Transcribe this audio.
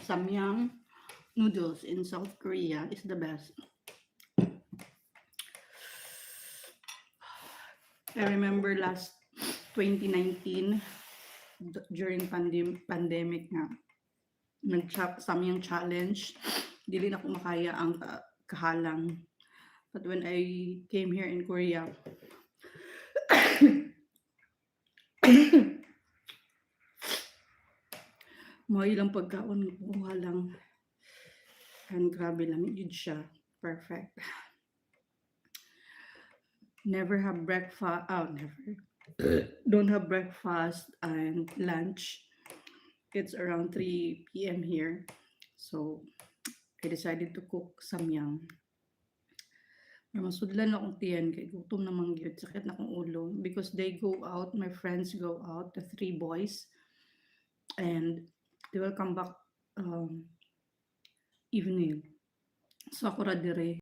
Samyang noodles in South Korea is the best. I remember last 2019 during pandemic nga Samyang challenge. Dili na ko makaya ang kahalang. But when I came here in Korea, mo ilang pagkaon kuha lang. And grabe lang yun siya. Perfect. Never have breakfast. Never. Don't have breakfast and lunch. It's around 3 p.m. here. So, I decided to cook samyang. Masudlan akong tiyan kay gutom na mangyud, sakit na akong ulo because they go out, my friends go out, the 3 boys, and they will come back evening. So ako ra dire